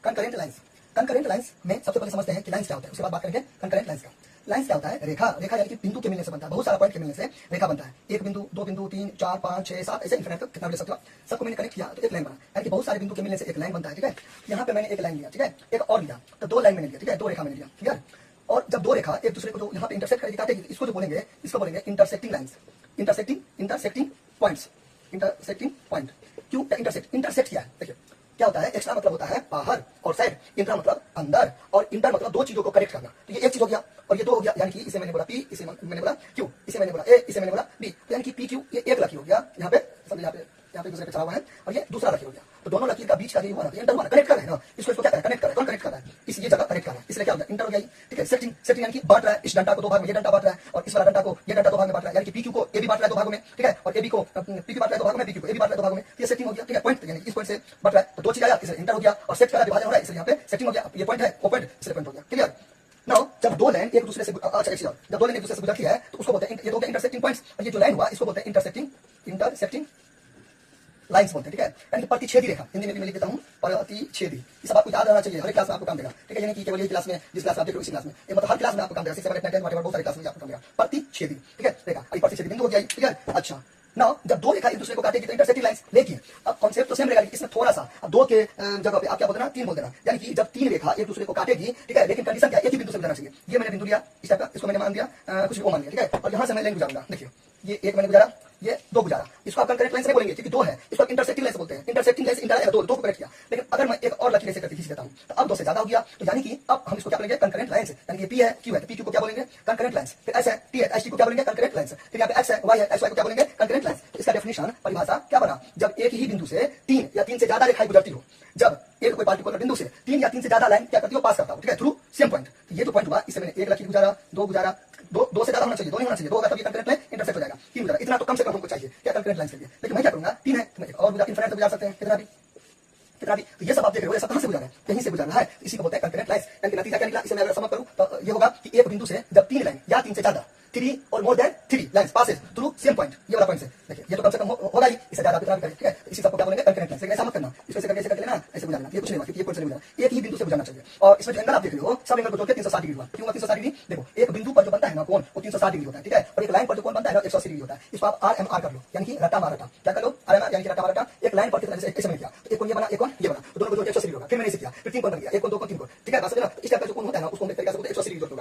Concurrent lines. Concurrent lines में सबसे पहले समझते हैं कि लाइंस क्या होता है, उसके बाद बात करेंगे कंकरेंट लाइंस का। लाइंस क्या होता है? रेखा। रेखा यानी कि बिंदु के मिलने से बनता है, बहुत सारा पॉइंट के मिलने से रेखा बनता है। एक बिंदु, दो बिंदु, 3, 4, 5, 6, 7 ऐसे इन्फिनिट तक कितना भी ले सकते हो। सबको मैंने कनेक्ट किया तो एक लाइन बना, यानी कि बहुत सारे बिंदु के मिलने से एक लाइन बनता है। ठीक है, यहाँ पे मैंने एक लाइन लिया, ठीक है, एक और लिया तो दो लाइन मैंने लिया, ठीक है, दो रेखा मैंने लिया, ठीक है। और जब दो रेखा एक दूसरे को जो यहाँ पे इंटरसेक्ट करके काटेगी, इसको जो बोलेंगे, इसको बोलेंगे intersecting lines. Intersecting points, intersecting point. क्यों इंटरसेक्ट? इंटरसेक्ट क्या है देखिए, क्या होता है? एक्स्ट्रा मतलब होता है बाहर और साइड, इंट्रा मतलब अंदर, और इंटर मतलब दो चीजों को कनेक्ट करना। तो ये एक चीज हो गया और ये दो हो गया, यानी कि इसे मैंने बोला पी, इसे मैंने बोला क्यू, इसे मैंने बोला ए, इसे मैंने बोला बी। तो यानी कि पी क्यू ये एक लकीर हो गया, यहाँ पे सब यहाँ पे दूसरे पे चला हुआ है, और ये दूसरा लकीर हो गया। तो दोनों लकीर का बीच का जो हुआ ना, इंटर हुआ, कनेक्ट कर रहे हैं ना, इसको क्या कर रहा है? कनेक्ट कर रहा है। कौन कनेक्ट कर रहा है? इस ये जगह कनेक्ट कर रहा है, इसलिए क्या हो गया? इंटर हो गया। ठीक है, सेक्टिंग यानी कि बांट रहा है, इस डंडा को दो भाग में, ये डंडा बांट रहा है, और इस वाला डंडा को ये डंडा दो भाग में बांट रहा है, यानी कि पी क्यू को ए भी बांट रहा है दो भागों में, ठीक है, और ए बी को पी क्यू बांट रहा है दो भागों में, पी क्यू को ए भी बांट रहा है दो भागों में। ये सेटिंग हो गया, ठीक है, पॉइंट यानी इस पॉइंट से बांट रहा है, तो दो चीज आया, इसलिए इंटर हो गया, और सेट का विभाजन हो रहा है, इसलिए यहाँ पे सेटिंग हो गया। ये पॉइंट है, वो पॉइंट, इसलिए पॉइंट हो गया। क्लियर? नाउ जब दो लाइन एक दूसरे से अच्छा एक चीज और, जब दो लाइन एक दूसरे से गुजरती है तो उसको बोलते हैं, ये तो हो गया इंटरसेक्टिंग पॉइंट्स, और ये जो लाइन हुआ इसको बोलते हैं इंटरसेक्टिंग लाइंस बोलते हैं। ठीक है, यानी कि प्रतिच्छेदी रेखा, हिंदी में भी मैं लिख देता हूं प्रतिच्छेदी। ये सब आपको याद रहना चाहिए, हर क्लास में आपको काम देगा। ठीक है, यानी कि केवल ये क्लास में, जिस क्लास में आप देख रहे हो इसी क्लास में, ये मतलब हर क्लास में आपको काम देगा, 6, 7, 8, 9, 10 बहुत सारे क्लास में आपको काम देगा। प्रतिच्छेदी, ठीक है, रेखा, ये प्रतिच्छेदी बिंदु हो गया। ठीक है, अच्छा नाउ जब दो रेखा एक दूसरे को काटेगी तो इंटरसेक्टिंग लाइंस। लेकिन अब कॉन्सेप्ट तो सेम रहेगा, इसमें थोड़ा सा अब दो के जगह पे आप क्या बोल देना, तीन बोल देना, यानी कि जब तीन रेखा एक दूसरे को काटेगी, ठीक है, लेकिन कंडीशन क्या है? एक ही बिंदु से गुजरना चाहिए। ये मैंने बिंदु लिया इस टाइप का, इसको मैंने मान दिया कुछ भी वो मान लिया, ठीक है, और यहाँ से मैं लाइन गुजारूंगा। देखिए ये एक मैंने गुजारा, ये दो गुजारा, इसको आप कंकरेंट लाइन से बोलेंगे क्योंकि दो है, इसको इंटरसेक्टिंग लाइन से बोलते हैं। इंटरसेक्टिंग लाइन इंटर दो को कनेक्ट किया, लेकिन अगर मैं एक और लकीर ऐसे करके खींच देता हूं तो अब दो से ज्यादा हो गया, तो यानी कि अब हम इसको क्या बोलेंगे? कंकरेंट लाइन से। यानी कि पी है, क्यू है, तो पी क्यू को क्या बोलेंगे? Concurrent line. फिर एस है, टी है, एस टी को क्या बोलेंगे? Concurrent line. फिर यहाँ पे एक्स है, वाई है, एक्स वाई को क्या बोलेंगे? Concurrent line. इसका डेफिनेशन, परिभाषा क्या बना? जब एक ही बिंदु से तीन या तीन से ज्यादा रेखाएं गुजरती हो, जब एक कोई पार्टिकुलर बिंदु से तीन या तीन से ज्यादा लाइन क्या करती हो? पास करता हो, ठीक है, थ्रू सेम पॉइंट। तो ये जो पॉइंट हुआ, इससे मैंने एक लकीर गुजारा, दो गुजारा, दो से ज्यादा होना चाहिए, दो नहीं होना चाहिए, दो होगा तभी कंकरेंट लाइन इंटरसेक्ट हो जाएगा। तीन गुजारा, इतना तो कम से कम हमको चाहिए क्या कंकरेंट लाइन के लिए। लेकिन मैं क्या करूंगा? तीन है तो मैं एक और गुजार, इनफिनिट गुजार सकते हैं, कितना भी। तो ये सब आप देख रहे हो, ये सब कहां से गुजरा है? कहीं से गुजरना है, इसी को बोलते हैं कंकरेंट लाइंस। यानी नतीजा क्या निकला? इसे मैं अगर समझ करूं तो ये होगा कि एक बिंदु से जब तीन लाइन या तीन से ज्यादा, 3 और more than 3 lines passes through same point, ये वाला पॉइंट से, देखिए ये तो कम से कम होगा ही, इससे ज्यादा कितना भी करें, ठीक है, इसी सबको क्या बोलेंगे? Concurrent lines. लेकिन ऐसा मत करना, इसको ऐसे करके ऐसे करके लेना, ऐसे गुजारना, ये कुछ नहीं होगा क्योंकि ये पॉइंट से नहीं गुजरना, एक ही बिंदु से गुजरना चाहिए। और इसमें जो एंगल आप देख रहे हो, सब एंगल को जोड़ के 360 डिग्री हुआ। क्यों 360 डिग्री? देखो एक बिंदु पर जो बनता है ना कोण, वो 360 डिग्री होता है, ठीक है, और एक लाइन पर जो कोण बनता है ना 180 डिग्री होता है। इसको आप RMR कर लो, यानी कि रटा मारटा। क्या कर लो? RMR यानी कि रटा मारटा। एक लाइन पर कितना, जैसे ऐसे मैंने किया, तो एक कोण ये बना, एक कोण ये बना, तो दोनों को जोड़ के 180 डिग्री होगा। फिर मैंने इसे किया, फिर तीन कोण बन गया, एक कोण, दो कोण, तीन कोण, ठीक है, बस ना इस टाइप का जो कोण होता है ना उसको हम एक तरीके से 180 डिग्री